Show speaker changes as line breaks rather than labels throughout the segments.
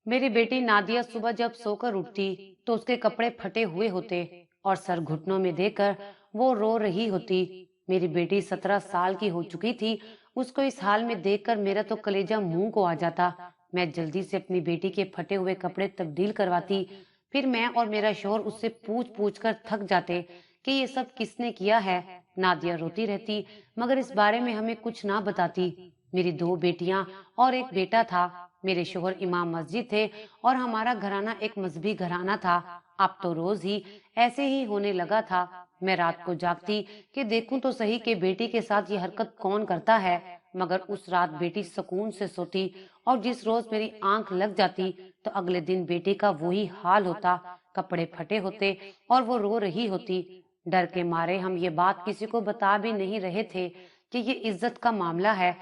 मेरी बेटी नादिया सुबह जब सोकर उठती तो उसके कपड़े फटे हुए होते और सर घुटनों में देकर वो रो रही होती। मेरी बेटी 17 साल की हो चुकी थी। उसको इस हाल में देखकर मेरा तो कलेजा मुंह को आ जाता। मैं जल्दी से अपनी बेटी के फटे हुए कपड़े तब्दील करवाती। फिर मैं और मेरा शोहर उससे पूछ पूछ कर थक जाते कि ये सब किसने किया है। नादिया रोती रहती मगर इस बारे में हमें कुछ ना बताती। मेरी 2 बेटियां और एक बेटा था। मेरे शोहर इमाम मस्जिद थे और हमारा घराना एक मजहबी घराना था। अब तो रोज ही ऐसे ही होने लगा था। मैं रात को जागती कि देखूं तो सही कि बेटी के साथ ये हरकत कौन करता है। मगर उस रात बेटी सुकून से सोती और जिस रोज मेरी आंख लग जाती तो अगले दिन बेटी का वही हाल होता। कपड़े फटे होते और वो रो रही होती। डर के मारे हम ये बात किसी को बता भी नहीं रहे थे कि ये इज्जत का मामला है।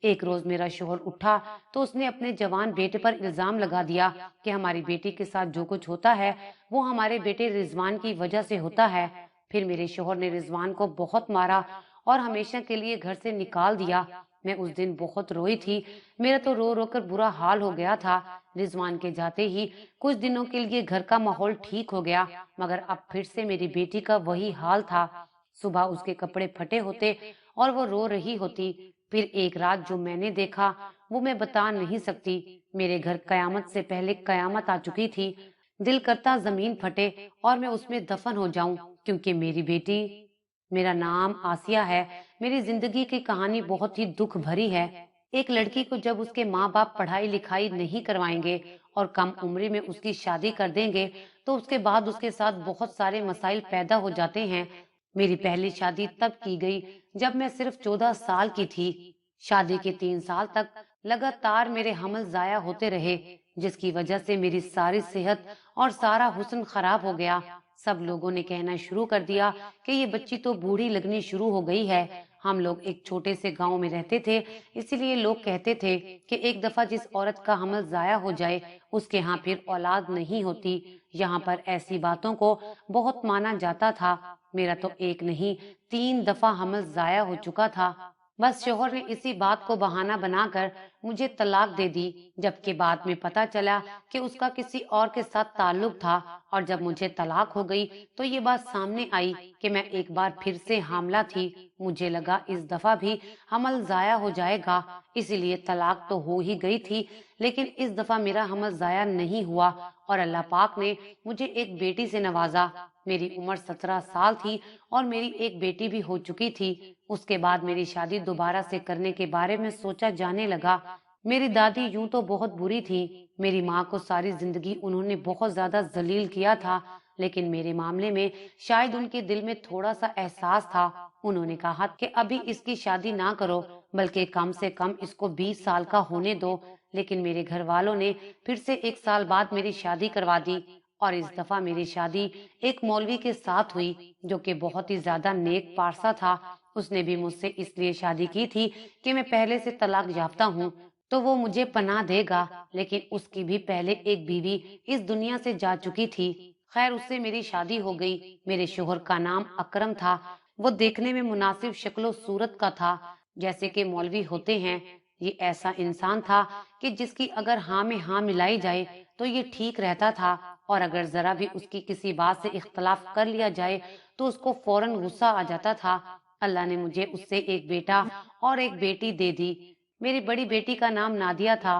एक रोज मेरा शोहर उठा तो उसने अपने जवान बेटे पर इल्जाम लगा दिया कि हमारी बेटी के साथ जो कुछ होता है वो हमारे बेटे रिजवान की वजह से होता है। फिर मेरे शोहर ने रिजवान को बहुत मारा और हमेशा के लिए घर से निकाल दिया। मैं उस दिन बहुत रोई थी। मेरा तो रो रो कर बुरा हाल हो गया था। रिजवान के जाते ही कुछ दिनों के लिए घर का माहौल ठीक हो गया मगर अब फिर से मेरी बेटी का वही हाल था। सुबह उसके कपड़े फटे होते और वो रो रही होती। फिर एक रात जो मैंने देखा वो मैं बता नहीं सकती। मेरे घर कयामत से पहले कयामत आ चुकी थी। दिल करता जमीन फटे और मैं उसमें दफन हो जाऊं क्योंकि मेरी बेटी। मेरा नाम आसिया है। मेरी जिंदगी की कहानी बहुत ही दुख भरी है। एक लड़की को जब उसके माँ बाप पढ़ाई लिखाई नहीं करवाएंगे और कम उम्र में उसकी शादी कर देंगे तो उसके बाद उसके साथ बहुत सारे मसाइल पैदा हो जाते हैं। मेरी पहली शादी तब की गई जब मैं सिर्फ 14 साल की थी। शादी के 3 साल तक लगातार मेरे हमल जाया होते रहे जिसकी वजह से मेरी सारी सेहत और सारा हुस्न खराब हो गया। सब लोगों ने कहना शुरू कर दिया कि ये बच्ची तो बूढ़ी लगनी शुरू हो गई है। हम लोग एक छोटे से गांव में रहते थे, इसीलिए लोग कहते थे कि एक दफा जिस औरत का हमल जाया हो जाए उसके यहाँ फिर औलाद नहीं होती। यहाँ पर ऐसी बातों को बहुत माना जाता था। मेरा तो एक नहीं 3 दफा हमल जाया हो चुका था। बस शोहर ने इसी बात को बहाना बनाकर मुझे तलाक दे दी। जबकि बाद में पता चला कि उसका किसी और के साथ ताल्लुक था। और जब मुझे तलाक हो गई तो ये बात सामने आई कि मैं एक बार फिर से हामला थी। मुझे लगा इस दफा भी हमल जाया हो जाएगा, इसीलिए तलाक तो हो ही गई थी। लेकिन इस दफा मेरा हमल जाया नहीं हुआ और अल्लाह पाक ने मुझे एक बेटी से नवाजा। मेरी उम्र 17 साल थी और मेरी एक बेटी भी हो चुकी थी। उसके बाद मेरी शादी दोबारा से करने के बारे में सोचा जाने लगा। मेरी दादी यूं तो बहुत बुरी थी। मेरी माँ को सारी जिंदगी उन्होंने बहुत ज्यादा जलील किया था, लेकिन मेरे मामले में शायद उनके दिल में थोड़ा सा एहसास था। उन्होंने कहा कि अभी इसकी शादी ना करो, बल्कि कम से कम इसको 20 साल का होने दो। लेकिन मेरे घर वालों ने फिर से 1 साल बाद मेरी शादी करवा दी और इस दफा मेरी शादी एक मौलवी के साथ हुई जो कि बहुत ही ज्यादा नेक पारसा था। उसने भी मुझसे इसलिए शादी की थी कि मैं पहले से तलाक याफ्ता हूँ तो वो मुझे पनाह देगा। लेकिन उसकी भी पहले एक बीवी इस दुनिया से जा चुकी थी। खैर उससे मेरी शादी हो गई। मेरे शोहर का नाम अकरम था। वो देखने में मुनासिब शक्लो सूरत का था जैसे कि मौलवी होते हैं। ये ऐसा इंसान था कि जिसकी अगर हाँ में हाँ मिलाई जाए तो ये ठीक रहता था और अगर जरा भी उसकी किसी बात से इख्तलाफ कर लिया जाए तो उसको फौरन गुस्सा आ जाता था। अल्लाह ने मुझे उससे एक बेटा और एक बेटी दे दी। मेरी बड़ी बेटी का नाम नादिया था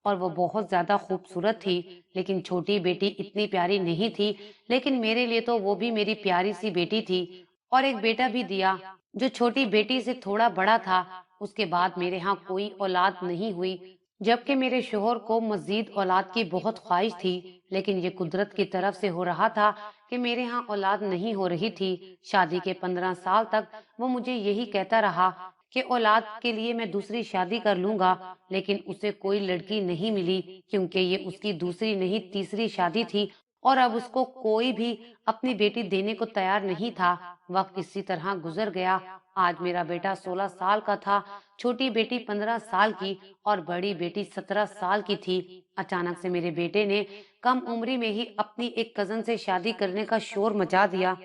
और वो बहुत ज्यादा खूबसूरत थी। लेकिन छोटी बेटी इतनी प्यारी नहीं थी। लेकिन मेरे लिए तो वो भी मेरी प्यारी सी बेटी थी। और एक बेटा भी दिया जो छोटी बेटी से थोड़ा बड़ा था। उसके बाद मेरे यहाँ कोई औलाद नहीं हुई, जबकि मेरे शोहर को मजीद औलाद की बहुत ख्वाहिश थी। लेकिन ये कुदरत की तरफ से हो रहा था कि मेरे यहाँ औलाद नहीं हो रही थी। शादी के 15 साल तक वो मुझे यही कहता रहा कि औलाद के लिए मैं दूसरी शादी कर लूंगा। लेकिन उसे कोई लड़की नहीं मिली क्योंकि ये उसकी दूसरी नहीं तीसरी शादी थी और अब उसको कोई भी अपनी बेटी देने को तैयार नहीं था। वक्त इसी तरह गुजर गया। आज मेरा बेटा 16 साल का था, छोटी बेटी 15 साल की और बड़ी बेटी 17 साल की थी। अचानक से मेरे बेटे ने कम उम्री में ही अपनी एक कजन से शादी करने का शोर मचा दिया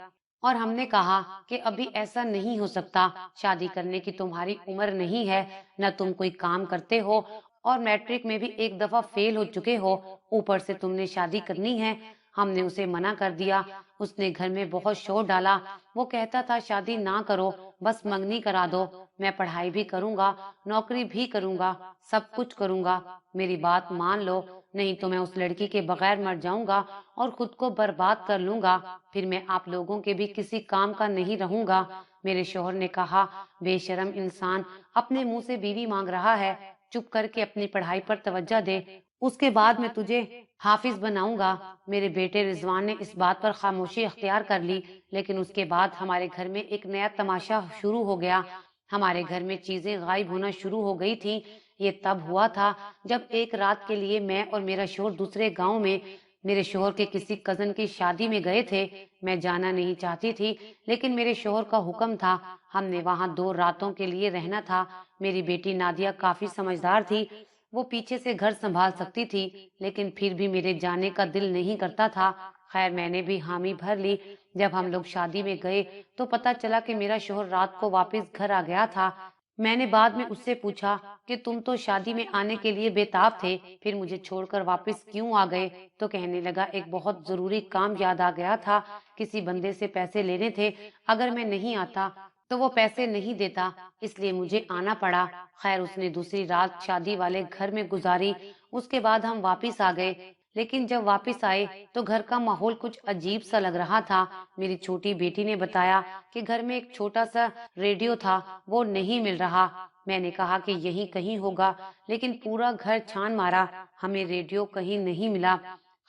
और हमने कहा कि अभी ऐसा नहीं हो सकता। शादी करने की तुम्हारी उम्र नहीं है, न तुम कोई काम करते हो और मैट्रिक में भी एक दफा फेल हो चुके हो, ऊपर से तुमने शादी करनी है। हमने उसे मना कर दिया। उसने घर में बहुत शोर डाला। वो कहता था शादी ना करो, बस मंगनी करा दो। मैं पढ़ाई भी करूंगा, नौकरी भी करूंगा, सब कुछ करूंगा। मेरी बात मान लो, नहीं तो मैं उस लड़की के बगैर मर जाऊंगा और खुद को बर्बाद कर लूंगा। फिर मैं आप लोगों के भी किसी काम का नहीं रहूंगा। मेरे शौहर ने कहा, बेशरम इंसान, अपने मुंह से बीवी मांग रहा है, चुप करके अपनी पढ़ाई पर तवज्जो दे, उसके बाद मैं तुझे हाफिज बनाऊंगा। मेरे बेटे रिजवान ने इस बात पर खामोशी अख्तियार कर ली। लेकिन उसके बाद हमारे घर में एक नया तमाशा शुरू हो गया। हमारे घर में चीजें गायब होना शुरू हो गई थी। ये तब हुआ था जब एक रात के लिए मैं और मेरा शोहर दूसरे गांव में मेरे शोहर के किसी कजन की शादी में गए थे। मैं जाना नहीं चाहती थी, लेकिन मेरे शोहर का हुक्म था। हमने वहां 2 रातों के लिए रहना था। मेरी बेटी नादिया काफी समझदार थी। वो पीछे से घर संभाल सकती थी, लेकिन फिर भी मेरे जाने का दिल नहीं करता था। खैर, मैंने भी हामी भर ली। जब हम लोग शादी में गए तो पता चला कि मेरा शोहर रात को वापस घर आ गया था। मैंने बाद में उससे पूछा कि तुम तो शादी में आने के लिए बेताब थे, फिर मुझे छोड़कर वापस क्यों आ गए? तो कहने लगा, एक बहुत जरूरी काम याद आ गया था। किसी बंदे से पैसे लेने थे। अगर मैं नहीं आता तो वो पैसे नहीं देता, इसलिए मुझे आना पड़ा। खैर, उसने दूसरी रात शादी वाले घर में गुजारी। उसके बाद हम वापस आ गए। लेकिन जब वापस आए तो घर का माहौल कुछ अजीब सा लग रहा था। मेरी छोटी बेटी ने बताया कि घर में एक छोटा सा रेडियो था, वो नहीं मिल रहा। मैंने कहा कि यहीं कहीं होगा, लेकिन पूरा घर छान मारा, हमें रेडियो कहीं नहीं मिला।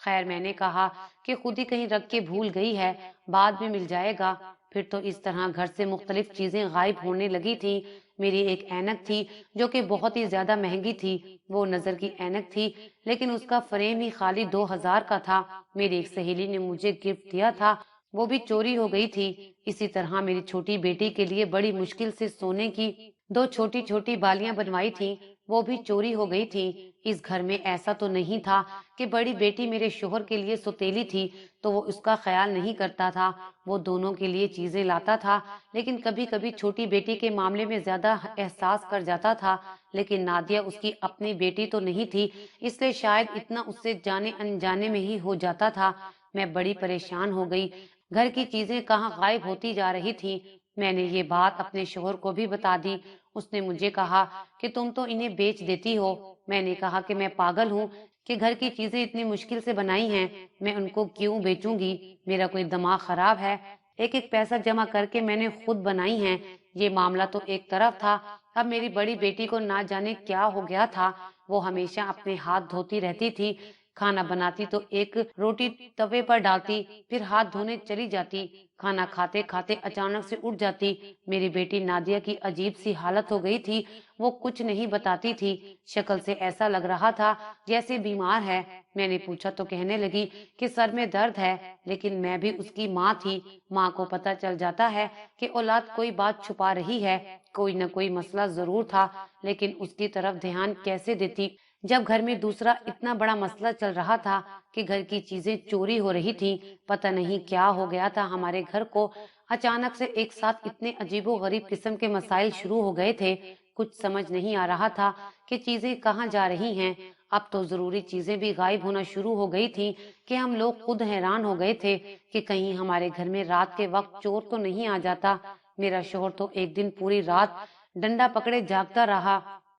खैर, मैंने कहा कि खुद ही कहीं रख के भूल गई है, बाद में मिल जाएगा। फिर तो इस तरह घर से मुख्तलिफ चीजें गायब होने लगी थी। मेरी एक ऐनक थी जो कि बहुत ही ज्यादा महंगी थी। वो नजर की ऐनक थी, लेकिन उसका फ्रेम ही खाली 2000 का था। मेरी एक सहेली ने मुझे गिफ्ट दिया था, वो भी चोरी हो गई थी। इसी तरह मेरी छोटी बेटी के लिए बड़ी मुश्किल से सोने की 2 छोटी छोटी बालियां बनवाई थी, वो भी चोरी हो गई थी। इस घर में ऐसा तो नहीं था कि बड़ी बेटी मेरे शोहर के लिए सौतेली थी तो वो उसका ख्याल नहीं करता था। वो दोनों के लिए चीजें लाता था, लेकिन कभी कभी छोटी बेटी के मामले में ज्यादा एहसास कर जाता था। लेकिन नादिया उसकी अपनी बेटी तो नहीं थी, इसलिए शायद इतना उससे जाने अनजाने में ही हो जाता था। मैं बड़ी परेशान हो गई। घर की चीजें कहाँ गायब होती जा रही थी। मैंने ये बात अपने शोहर को भी बता दी। उसने मुझे कहा कि तुम तो इन्हें बेच देती हो। मैंने कहा कि मैं पागल हूँ कि घर की चीजें इतनी मुश्किल से बनाई हैं, मैं उनको क्यों बेचूंगी? मेरा कोई दिमाग खराब है? एक एक पैसा जमा करके मैंने खुद बनाई हैं। ये मामला तो एक तरफ था, अब मेरी बड़ी बेटी को ना जाने क्या हो गया था। वो हमेशा अपने हाथ धोती रहती थी। खाना बनाती तो एक रोटी तवे पर डालती, फिर हाथ धोने चली जाती। खाना खाते खाते अचानक से उठ जाती। मेरी बेटी नादिया की अजीब सी हालत हो गई थी। वो कुछ नहीं बताती थी, शक्ल से ऐसा लग रहा था जैसे बीमार है। मैंने पूछा तो कहने लगी कि सर में दर्द है, लेकिन मैं भी उसकी माँ थी। माँ को पता चल जाता है कि औलाद कोई बात छुपा रही है, कोई न कोई मसला जरूर था, लेकिन उसकी तरफ ध्यान कैसे देती जब घर में दूसरा इतना बड़ा मसला चल रहा था कि घर की चीजें चोरी हो रही थी। पता नहीं क्या हो गया था हमारे घर को, अचानक से एक साथ इतने अजीबो गरीब किस्म के मसाइल शुरू हो गए थे। कुछ समझ नहीं आ रहा था कि चीजें कहाँ जा रही हैं। अब तो जरूरी चीजें भी गायब होना शुरू हो गई थी कि हम लोग खुद हैरान हो गए थे कि कहीं हमारे घर में रात के वक्त चोर तो नहीं आ जाता। मेरा शोहर तो एक दिन पूरी रात डंडा पकड़े जागता रहा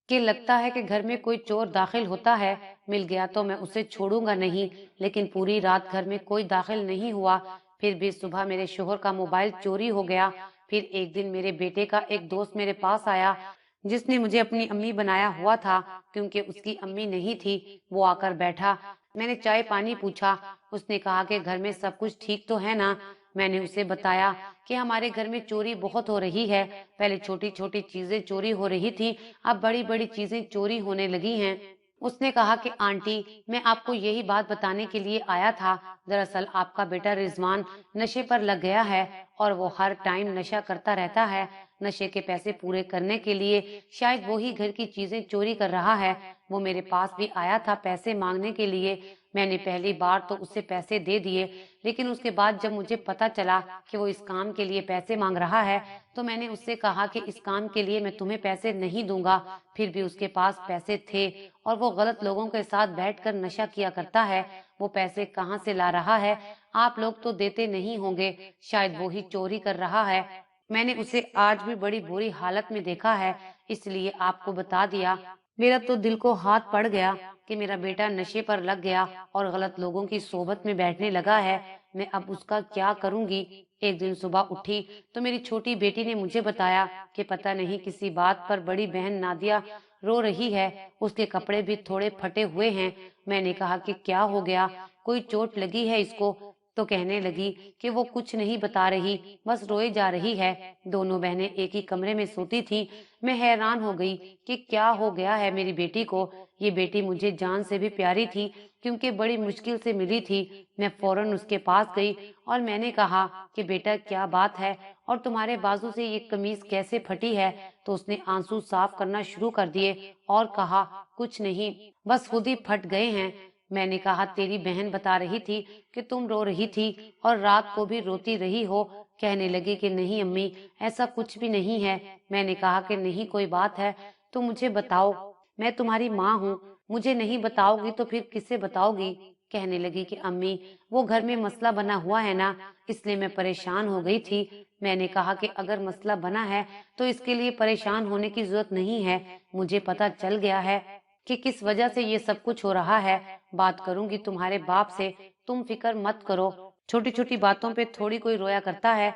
कि लगता है कि घर में कोई चोर दाखिल होता है, मिल गया तो मैं उसे छोड़ूंगा नहीं। लेकिन पूरी रात घर में कोई दाखिल नहीं हुआ। फिर भी सुबह मेरे शोहर का मोबाइल चोरी हो गया। फिर एक दिन मेरे बेटे का एक दोस्त मेरे पास आया, जिसने मुझे अपनी अम्मी बनाया हुआ था क्योंकि उसकी अम्मी नहीं थी। वो आकर बैठा, मैंने चाय पानी पूछा। उसने कहा कि घर में सब कुछ ठीक तो है ना? मैंने उसे बताया कि हमारे घर में चोरी बहुत हो रही है। पहले छोटी छोटी चीजें चोरी हो रही थी, अब बड़ी बड़ी चीजें चोरी होने लगी हैं। उसने कहा कि आंटी, मैं आपको यही बात बताने के लिए आया था। दरअसल आपका बेटा रिजवान नशे पर लग गया है और वो हर टाइम नशा करता रहता है। नशे के पैसे पूरे करने के लिए शायद वो ही घर की चीजें चोरी कर रहा है। वो मेरे पास भी आया था पैसे मांगने के लिए। मैंने पहली बार तो उसे पैसे दे दिए, लेकिन उसके बाद जब मुझे पता चला कि वो इस काम के लिए पैसे मांग रहा है, तो मैंने उससे कहा कि इस काम के लिए मैं तुम्हें पैसे नहीं दूंगा। फिर भी उसके पास पैसे थे और वो गलत लोगों के साथ बैठकर नशा किया करता है। वो पैसे कहाँ से ला रहा है? आप लोग तो देते नहीं होंगे, शायद वो ही चोरी कर रहा है। मैंने उसे आज भी बड़ी बुरी हालत में देखा है, इसलिए आपको बता दिया। मेरा तो दिल को हाथ पड़ गया कि मेरा बेटा नशे पर लग गया और गलत लोगों की सोबत में बैठने लगा है। मैं अब उसका क्या करूंगी? एक दिन सुबह उठी तो मेरी छोटी बेटी ने मुझे बताया कि पता नहीं किसी बात पर बड़ी बहन नादिया रो रही है, उसके कपड़े भी थोड़े फटे हुए हैं। मैंने कहा कि क्या हो गया, कोई चोट लगी है इसको? तो कहने लगी कि वो कुछ नहीं बता रही, बस रोए जा रही है। दोनों बहनें एक ही कमरे में सोती थीं। मैं हैरान हो गई कि क्या हो गया है मेरी बेटी को। ये बेटी मुझे जान से भी प्यारी थी, क्योंकि बड़ी मुश्किल से मिली थी। मैं फौरन उसके पास गई और मैंने कहा कि बेटा क्या बात है और तुम्हारे बाजू से ये कमीज कैसे फटी है? तो उसने आंसू साफ करना शुरू कर दिए और कहा, कुछ नहीं, बस खुद ही फट गए हैं। मैंने कहा, तेरी बहन बता रही थी कि तुम रो रही थी और रात को भी रोती रही हो। कहने लगी कि नहीं अम्मी, ऐसा कुछ भी नहीं है। मैंने कहा कि नहीं, कोई बात है तो मुझे बताओ, मैं तुम्हारी माँ हूँ। मुझे नहीं बताओगी तो फिर किसे बताओगी? कहने लगी कि अम्मी, वो घर में मसला बना हुआ है ना, इसलिए मैं परेशान हो गई थी। मैंने कहा कि अगर मसला बना है तो इसके लिए परेशान होने की जरूरत नहीं है। मुझे पता चल गया है कि किस वजह से ये सब कुछ हो रहा है। बात करूंगी तुम्हारे बाप से, तुम फिक्र मत करो। छोटी छोटी बातों पे थोड़ी कोई रोया करता है,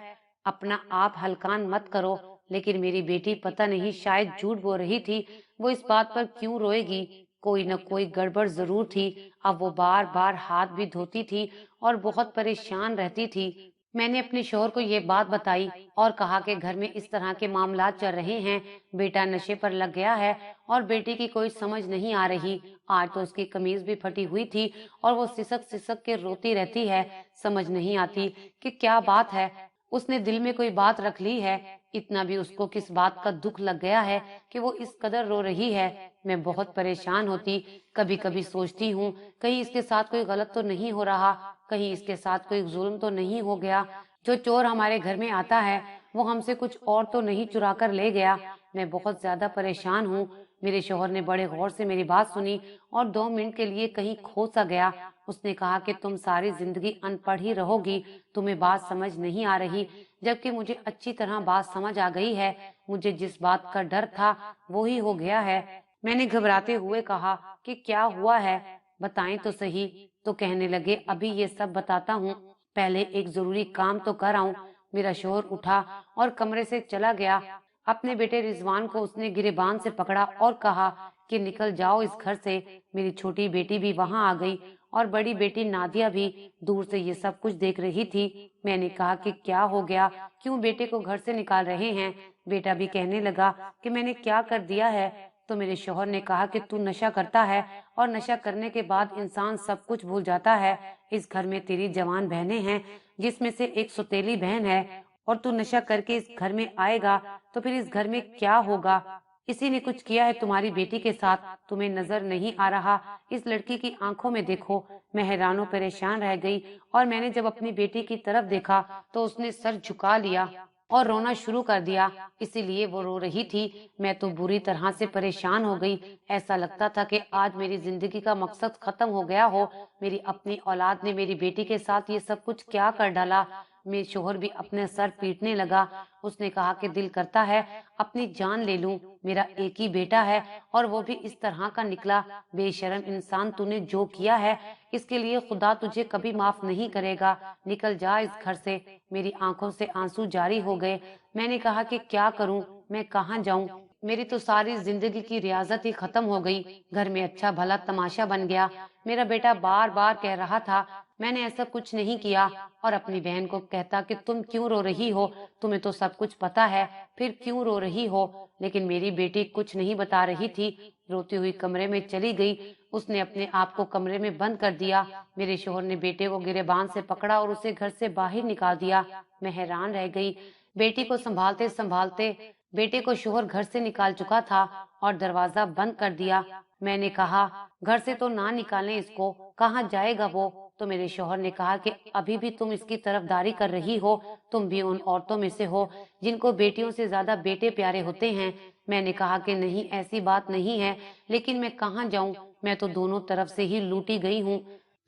अपना आप हलकान मत करो। लेकिन मेरी बेटी पता नहीं शायद झूठ बोल रही थी। वो इस बात पर क्यों रोएगी? कोई न कोई गड़बड़ जरूर थी। अब वो बार बार हाथ भी धोती थी और बहुत परेशान रहती थी। मैंने अपने शौहर को ये बात बताई और कहा कि घर में इस तरह के मामला चल रहे हैं। बेटा नशे पर लग गया है और बेटी की कोई समझ नहीं आ रही। आज तो उसकी कमीज भी फटी हुई थी और वो सिसक सिसक के रोती रहती है। समझ नहीं आती कि क्या बात है। उसने दिल में कोई बात रख ली है। इतना भी उसको किस बात का दुख लग गया है कि वो इस कदर रो रही है। मैं बहुत परेशान होती, कभी कभी सोचती हूँ कहीं इसके साथ कोई गलत तो नहीं हो रहा, कहीं इसके साथ कोई जुल्म तो नहीं हो गया। जो चोर हमारे घर में आता है वो हमसे कुछ और तो नहीं चुरा कर ले गया। मैं बहुत ज्यादा परेशान हूँ। मेरे शौहर ने बड़े गौर से मेरी बात सुनी और 2 मिनट के लिए कहीं खो सा गया। उसने कहा कि तुम सारी जिंदगी अनपढ़ ही रहोगी, तुम्हें बात समझ नहीं आ रही, जबकि मुझे अच्छी तरह बात समझ आ गई है। मुझे जिस बात का डर था वो ही हो गया है। मैंने घबराते हुए कहा कि क्या हुआ है, बताएं तो सही। तो कहने लगे, अभी ये सब बताता हूँ, पहले एक जरूरी काम तो कर आऊं। मेरा शोहर उठा और कमरे से चला गया। अपने बेटे रिजवान को उसने गिरेबान से पकड़ा और कहा कि निकल जाओ इस घर से। मेरी छोटी बेटी भी वहां आ गई और बड़ी बेटी नादिया भी दूर से ये सब कुछ देख रही थी। मैंने कहा कि क्या हो गया, क्यों बेटे को घर से निकाल रहे हैं? बेटा भी कहने लगा कि मैंने क्या कर दिया है? तो मेरे शौहर ने कहा कि तू नशा करता है और नशा करने के बाद इंसान सब कुछ भूल जाता है। इस घर में तेरी जवान बहनें हैं, जिसमें से एक सौतेली बहन है, और तू नशा करके इस घर में आएगा तो फिर इस घर में क्या होगा? इसी ने कुछ किया है तुम्हारी बेटी के साथ, तुम्हें नजर नहीं आ रहा? इस लड़की की आंखों में देखो। मैं हैरानों परेशान रह गई और मैंने जब अपनी बेटी की तरफ देखा तो उसने सर झुका लिया और रोना शुरू कर दिया। इसीलिए वो रो रही थी। मैं तो बुरी तरह से परेशान हो गई। ऐसा लगता था कि आज मेरी जिंदगी का मकसद खत्म हो गया हो। मेरी अपनी औलाद ने मेरी बेटी के साथ ये सब कुछ क्या कर डाला। मेरे शोहर भी अपने सर पीटने लगा। उसने कहा कि दिल करता है अपनी जान ले लूं, मेरा एक ही बेटा है और वो भी इस तरह का निकला। बेशरम इंसान, तूने जो किया है इसके लिए खुदा तुझे कभी माफ नहीं करेगा। निकल जा इस घर से। मेरी आंखों से आंसू जारी हो गए। मैंने कहा कि क्या करूं, मैं कहाँ जाऊं? मेरी तो सारी जिंदगी की रियाजत ही खत्म हो गई। घर में अच्छा भला तमाशा बन गया। मेरा बेटा बार बार कह रहा था मैंने ऐसा कुछ नहीं किया, और अपनी बहन को कहता कि तुम क्यों रो रही हो, तुम्हें तो सब कुछ पता है, फिर क्यों रो रही हो? लेकिन मेरी बेटी कुछ नहीं बता रही थी। रोती हुई कमरे में चली गई। उसने अपने आप को कमरे में बंद कर दिया। मेरे शोहर ने बेटे को गिरेबान से पकड़ा और उसे घर से बाहर निकाल दिया। मैं हैरान रह गई। बेटी को संभालते संभालते बेटे को शोहर घर से निकाल चुका था और दरवाजा बंद कर दिया। میں نے کہا گھر سے تو نہ نکالیں اسکو، کہاں جائے گا وہ؟ تو میرے شوہر نے کہا کہ ابھی بھی تم اس کی طرفداری کر رہی ہو، تم بھی ان عورتوں میں سے ہو جن کو بیٹیوں سے زیادہ بیٹے پیارے ہوتے ہیں۔ میں نے کہا کہ نہیں، ایسی بات نہیں ہے، لیکن میں کہاں جاؤں، میں تو دونوں طرف سے ہی لوٹی گئی ہوں۔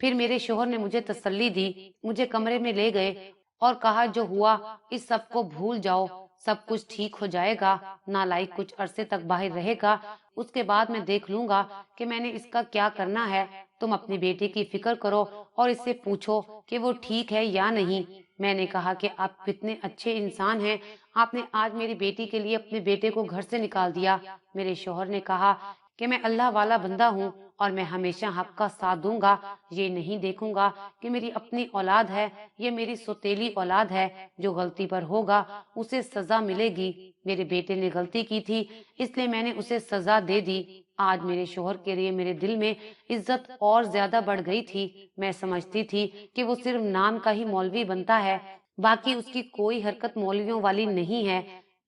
پھر میرے شوہر نے مجھے تسلی دی، مجھے کمرے میں لے گئے اور کہا جو ہوا اس سب کو بھول جاؤ، سب کچھ ٹھیک ہو جائے گا، نالائق کچھ عرصے تک باہر رہے گا، اس کے بعد میں دیکھ لوں گا کہ میں نے اس کا کیا کرنا ہے۔ تم اپنی بیٹی کی فکر کرو اور اس سے پوچھو کہ وہ ٹھیک ہے یا نہیں۔ میں نے کہا کہ آپ کتنے اچھے انسان ہیں، آپ نے آج میری بیٹی کے لیے اپنے بیٹے کو گھر سے نکال دیا۔ میرے شوہر نے کہا کہ میں اللہ والا بندہ ہوں اور میں ہمیشہ حق کا ساتھ دوں گا، یہ نہیں دیکھوں گا کہ میری اپنی اولاد ہے یہ میری سوتیلی اولاد ہے، جو غلطی پر ہوگا اسے سزا ملے گی۔ میرے بیٹے نے غلطی کی تھی اس لیے میں نے اسے سزا دے دی۔ آج میرے شوہر کے لیے میرے دل میں عزت اور زیادہ بڑھ گئی تھی۔ میں سمجھتی تھی کہ وہ صرف نام کا ہی مولوی بنتا ہے، باقی اس کی کوئی حرکت مولویوں والی نہیں ہے،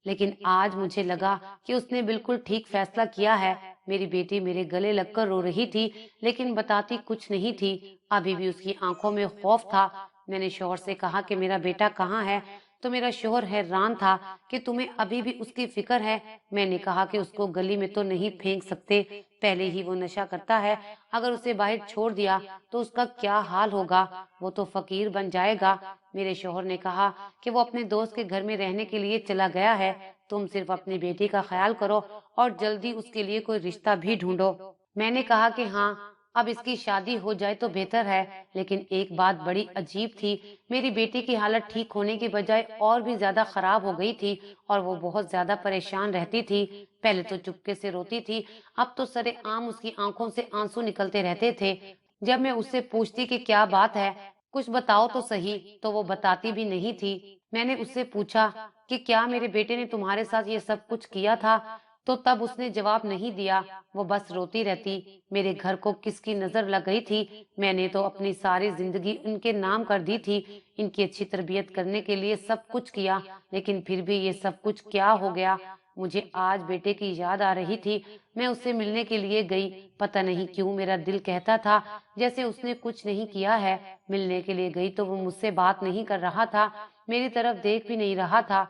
لیکن آج مجھے لگا کہ اس نے بالکل ٹھیک فیصلہ کیا ہے۔ میری بیٹی میرے گلے لگ کر رو رہی تھی لیکن بتاتی کچھ نہیں تھی، ابھی بھی اس کی آنکھوں میں خوف تھا۔ میں نے شوہر سے کہا کہ میرا بیٹا کہاں ہے؟ تو میرا شوہر حیران تھا کہ تمہیں ابھی بھی اس کی فکر ہے۔ میں نے کہا کہ اس کو گلی میں تو نہیں پھینک سکتے، پہلے ہی وہ نشہ کرتا ہے، اگر اسے باہر چھوڑ دیا تو اس کا کیا حال ہوگا، وہ تو فقیر بن جائے گا۔ میرے شوہر نے کہا کہ وہ اپنے دوست کے گھر میں رہنے کے لیے چلا گیا ہے، تم صرف اپنی بیٹی کا خیال کرو اور جلدی اس کے لیے کوئی رشتہ بھی ڈھونڈو۔ میں نے کہا کہ ہاں، اب اس کی شادی ہو جائے تو بہتر ہے، لیکن ایک بات بڑی عجیب تھی، میری بیٹی کی حالت ٹھیک ہونے کی بجائے اور بھی زیادہ خراب ہو گئی تھی اور وہ بہت زیادہ پریشان رہتی تھی۔ پہلے تو چپکے سے روتی تھی، اب تو سرے عام اس کی آنکھوں سے آنسو نکلتے رہتے تھے۔ جب میں اس سے پوچھتی کہ کیا بات ہے، کچھ بتاؤ تو صحیح، تو وہ بتاتی بھی نہیں تھی۔ میں نے اس سے پوچھا کہ کیا میرے بیٹے نے تمہارے ساتھ یہ سب کچھ کیا تھا؟ تو تب اس نے جواب نہیں دیا، وہ بس روتی رہتی۔ میرے گھر کو کس کی نظر لگ گئی تھی؟ میں نے تو اپنی ساری زندگی ان کے نام کر دی تھی، ان کی اچھی تربیت کرنے کے لیے سب کچھ کیا، لیکن پھر بھی یہ سب کچھ کیا ہو گیا؟ مجھے آج بیٹے کی یاد آ رہی تھی، میں اس سے ملنے کے لیے گئی، پتہ نہیں کیوں میرا دل کہتا تھا جیسے اس نے کچھ نہیں کیا ہے۔ ملنے کے لیے گئی تو وہ مجھ سے بات نہیں کر رہا تھا، میری طرف دیکھ بھی نہیں رہا تھا۔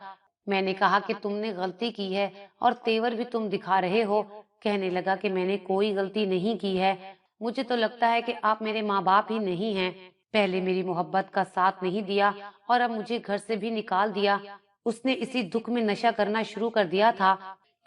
میں نے کہا کہ تم نے غلطی کی ہے اور تیور بھی تم دکھا رہے ہو۔ کہنے لگا کہ میں نے کوئی غلطی نہیں کی ہے، مجھے تو لگتا ہے کہ آپ میرے ماں باپ ہی نہیں ہیں، پہلے میری محبت کا ساتھ نہیں دیا اور اب مجھے گھر سے بھی نکال دیا۔ اس نے اسی دکھ میں نشہ کرنا شروع کر دیا تھا،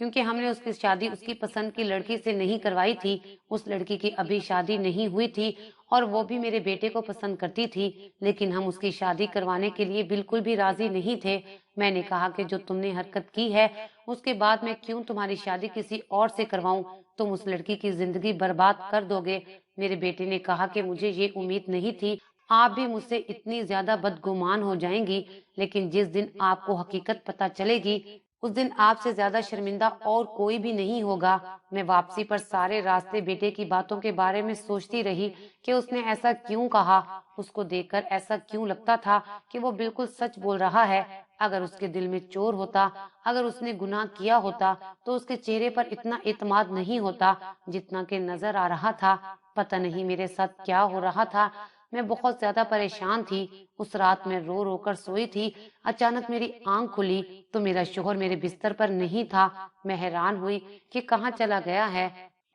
کیونکہ ہم نے اس کی شادی اس کی پسند کی لڑکی سے نہیں کروائی تھی، اس لڑکی کی ابھی شادی نہیں ہوئی تھی اور وہ بھی میرے بیٹے کو پسند کرتی تھی، لیکن ہم اس کی شادی کروانے کے لیے بالکل بھی راضی نہیں تھے۔ میں نے کہا کہ جو تم نے حرکت کی ہے اس کے بعد میں کیوں تمہاری شادی کسی اور سے کرواؤں، تم اس لڑکی کی زندگی برباد کر دو گے۔ میرے بیٹے نے کہا کہ مجھے یہ امید نہیں تھی آپ بھی مجھ سے اتنی زیادہ بدگمان ہو جائیں گی، لیکن جس دن آپ کو حقیقت پتہ چلے گی اس دن آپ سے زیادہ شرمندہ اور کوئی بھی نہیں ہوگا۔ میں واپسی پر سارے راستے بیٹے کی باتوں کے بارے میں سوچتی رہی کہ اس نے ایسا کیوں کہا، اس کو دیکھ کر ایسا کیوں لگتا تھا کہ وہ بالکل سچ بول رہا ہے۔ اگر اس کے دل میں چور ہوتا، اگر اس نے گناہ کیا ہوتا تو اس کے چہرے پر اتنا اعتماد نہیں ہوتا جتنا کہ نظر آ رہا تھا۔ پتہ نہیں میرے ساتھ کیا ہو رہا تھا، میں بہت زیادہ پریشان تھی۔ اس رات میں رو رو کر سوئی تھی، اچانک میری آنکھ کھلی تو میرا شوہر میرے بستر پر نہیں تھا۔ میں حیران ہوئی کہ کہاں چلا گیا ہے۔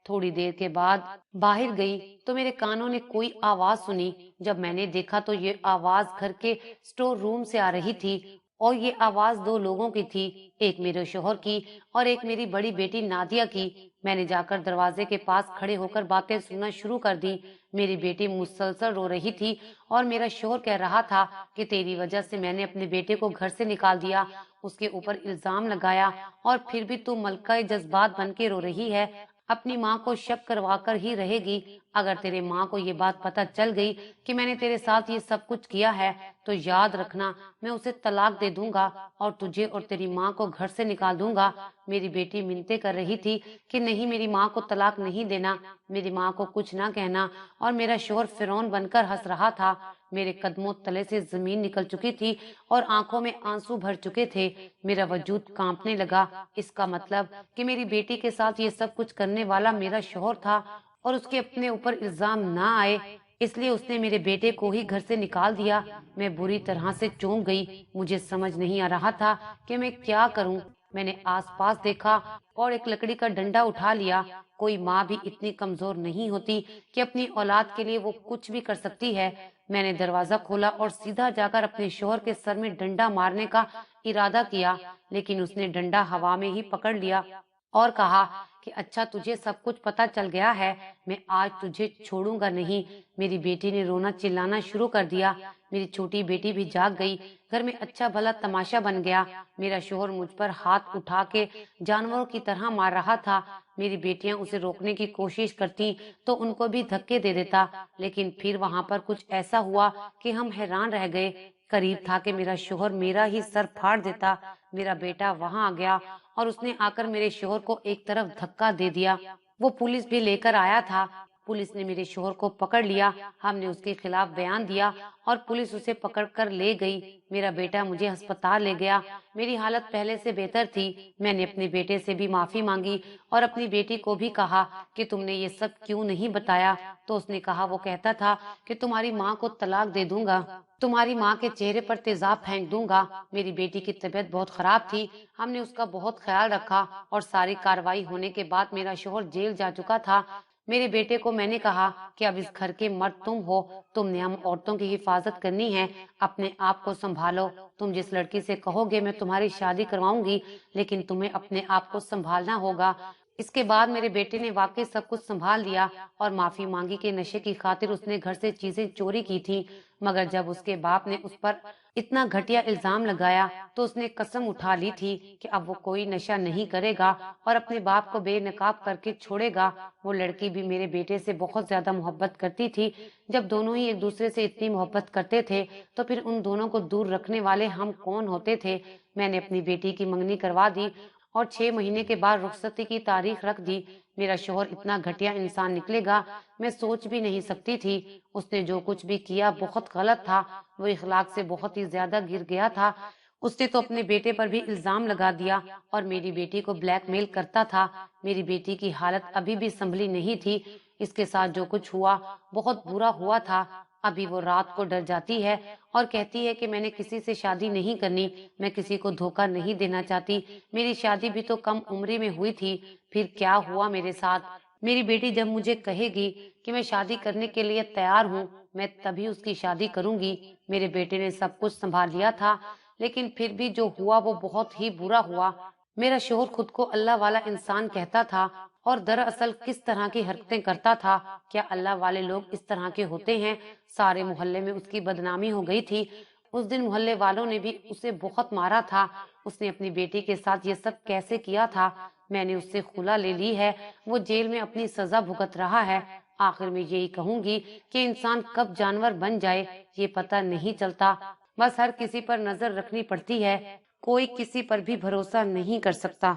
تھوڑی دیر کے بعد باہر گئی تو میرے کانوں نے کوئی آواز سنی۔ جب میں نے دیکھا تو یہ آواز گھر کے سٹور روم سے آ رہی تھی اور یہ آواز دو لوگوں کی تھی، ایک میرے شوہر کی اور ایک میری بڑی بیٹی نادیہ کی۔ میں نے جا کر دروازے کے پاس کھڑے ہو کر باتیں سننا شروع کر دی۔ میری بیٹی مسلسل رو رہی تھی اور میرا شوہر کہہ رہا تھا کہ تیری وجہ سے میں نے اپنے بیٹے کو گھر سے نکال دیا، اس کے اوپر الزام لگایا، اور پھر بھی تو ملکہ جذبات بن کے رو رہی ہے، اپنی ماں کو شک کروا کر ہی رہے گی۔ اگر تیرے ماں کو یہ بات پتہ چل گئی کہ میں نے تیرے ساتھ یہ سب کچھ کیا ہے تو یاد رکھنا میں اسے طلاق دے دوں گا اور تجھے اور تیری ماں کو گھر سے نکال دوں گا۔ میری بیٹی منتیں کر رہی تھی کہ نہیں، میری ماں کو طلاق نہیں دینا، میری ماں کو کچھ نہ کہنا، اور میرا شوہر فرعون بن کر ہنس رہا تھا۔ میرے قدموں تلے سے زمین نکل چکی تھی اور آنکھوں میں آنسو بھر چکے تھے۔ میرا وجود کانپنے لگا۔ اس کا مطلب کہ میری بیٹی کے ساتھ یہ سب کچھ کرنے والا میرا شوہر تھا اور اس کے اپنے اوپر الزام نہ آئے، اس لیے اس نے میرے بیٹے کو ہی گھر سے نکال دیا۔ میں بری طرح سے چونک گئی۔ مجھے سمجھ نہیں آ رہا تھا کہ میں کیا کروں۔ میں نے آس پاس دیکھا اور ایک لکڑی کا ڈنڈا اٹھا لیا۔ کوئی ماں بھی اتنی کمزور نہیں ہوتی کہ اپنی اولاد کے لیے وہ کچھ بھی کر سکتی ہے۔ میں نے دروازہ کھولا اور سیدھا جا کر اپنے شوہر کے سر میں ڈنڈا مارنے کا ارادہ کیا، لیکن اس نے ڈنڈا ہوا میں ہی پکڑ لیا اور کہا کہ اچھا، تجھے سب کچھ پتا چل گیا ہے، میں آج تجھے چھوڑوں گا نہیں۔ میری بیٹی نے رونا چلانا شروع کر دیا۔ میری چھوٹی بیٹی بھی جاگ گئی۔ گھر میں اچھا بھلا تماشا بن گیا۔ میرا شوہر مجھ پر ہاتھ اٹھا کے جانوروں کی طرح مار رہا تھا۔ میری بیٹیاں اسے روکنے کی کوشش کرتی تو ان کو بھی دھکے دے دیتا، لیکن پھر وہاں پر کچھ ایسا ہوا کہ ہم حیران رہ گئے۔ قریب تھا کہ میرا شوہر میرا ہی سر پھاڑ دیتا۔ میرا بیٹا وہاں آ گیا اور اس نے آ کر میرے شوہر کو ایک طرف دھکا دے دیا۔ وہ پولیس بھی لے کر آیا تھا۔ پولیس نے میرے شوہر کو پکڑ لیا۔ ہم نے اس کے خلاف بیان دیا اور پولیس اسے پکڑ کر لے گئی۔ میرا بیٹا مجھے ہسپتال لے گیا۔ میری حالت پہلے سے بہتر تھی۔ میں نے اپنے بیٹے سے بھی معافی مانگی اور اپنی بیٹی کو بھی کہا کہ تم نے یہ سب کیوں نہیں بتایا، تو اس نے کہا وہ کہتا تھا کہ تمہاری ماں کو طلاق دے دوں گا، تمہاری ماں کے چہرے پر تیزاب پھینک دوں گا۔ میری بیٹی کی طبیعت بہت خراب تھی۔ ہم نے اس کا بہت خیال رکھا اور ساری کارروائی ہونے کے بعد میرا شوہر جیل جا چکا تھا۔ میرے بیٹے کو میں نے کہا کہ اب اس گھر کے مرد تم ہو، تم نے ہم عورتوں کی حفاظت کرنی ہے، اپنے آپ کو سنبھالو۔ تم جس لڑکی سے کہو گے میں تمہاری شادی کرواؤں گی، لیکن تمہیں اپنے آپ کو سنبھالنا ہوگا۔ اس کے بعد میرے بیٹے نے واقعی سب کچھ سنبھال لیا اور معافی مانگی کہ نشے کی خاطر اس نے گھر سے چیزیں چوری کی تھی، مگر جب اس کے باپ نے اس پر اتنا گھٹیا الزام لگایا تو اس نے قسم اٹھا لی تھی کہ اب وہ کوئی نشہ نہیں کرے گا اور اپنے باپ کو بے نقاب کر کے چھوڑے گا۔ وہ لڑکی بھی میرے بیٹے سے بہت زیادہ محبت کرتی تھی۔ جب دونوں ہی ایک دوسرے سے اتنی محبت کرتے تھے تو پھر ان دونوں کو دور رکھنے والے ہم کون ہوتے تھے۔ میں نے اپنی بیٹی کی منگنی کروا دی اور 6 مہینے کے بعد رخصتی کی تاریخ رکھ دی۔ میرا شوہر اتنا گھٹیا انسان نکلے گا میں سوچ بھی نہیں سکتی تھی۔ اس نے جو کچھ بھی کیا بہت غلط تھا، وہ اخلاق سے بہت ہی زیادہ گر گیا تھا۔ اس نے تو اپنے بیٹے پر بھی الزام لگا دیا اور میری بیٹی کو بلیک میل کرتا تھا۔ میری بیٹی کی حالت ابھی بھی سنبھلی نہیں تھی۔ اس کے ساتھ جو کچھ ہوا بہت برا ہوا تھا۔ ابھی وہ رات کو ڈر جاتی ہے اور کہتی ہے کہ میں نے کسی سے شادی نہیں کرنی، میں کسی کو دھوکہ نہیں دینا چاہتی، میری شادی بھی تو کم عمری میں ہوئی تھی، پھر کیا ہوا میرے ساتھ۔ میری بیٹی جب مجھے کہے گی کہ میں شادی کرنے کے لیے تیار ہوں، میں تبھی اس کی شادی کروں گی۔ میرے بیٹے نے سب کچھ سنبھال لیا تھا، لیکن پھر بھی جو ہوا وہ بہت ہی برا ہوا۔ میرا شوہر خود کو اللہ والا انسان کہتا تھا اور دراصل کس طرح کی حرکتیں کرتا تھا۔ کیا اللہ والے لوگ اس طرح کے ہوتے ہیں؟ سارے محلے میں اس کی بدنامی ہو گئی تھی۔ اس دن محلے والوں نے بھی اسے بہت مارا تھا۔ اس نے اپنی بیٹی کے ساتھ یہ سب کیسے کیا تھا؟ میں نے اس سے خلا لے لی ہے، وہ جیل میں اپنی سزا بھگت رہا ہے۔ آخر میں یہی کہوں گی کہ انسان کب جانور بن جائے یہ پتہ نہیں چلتا۔ بس ہر کسی پر نظر رکھنی پڑتی ہے، کوئی کسی پر بھی بھروسہ نہیں کر سکتا۔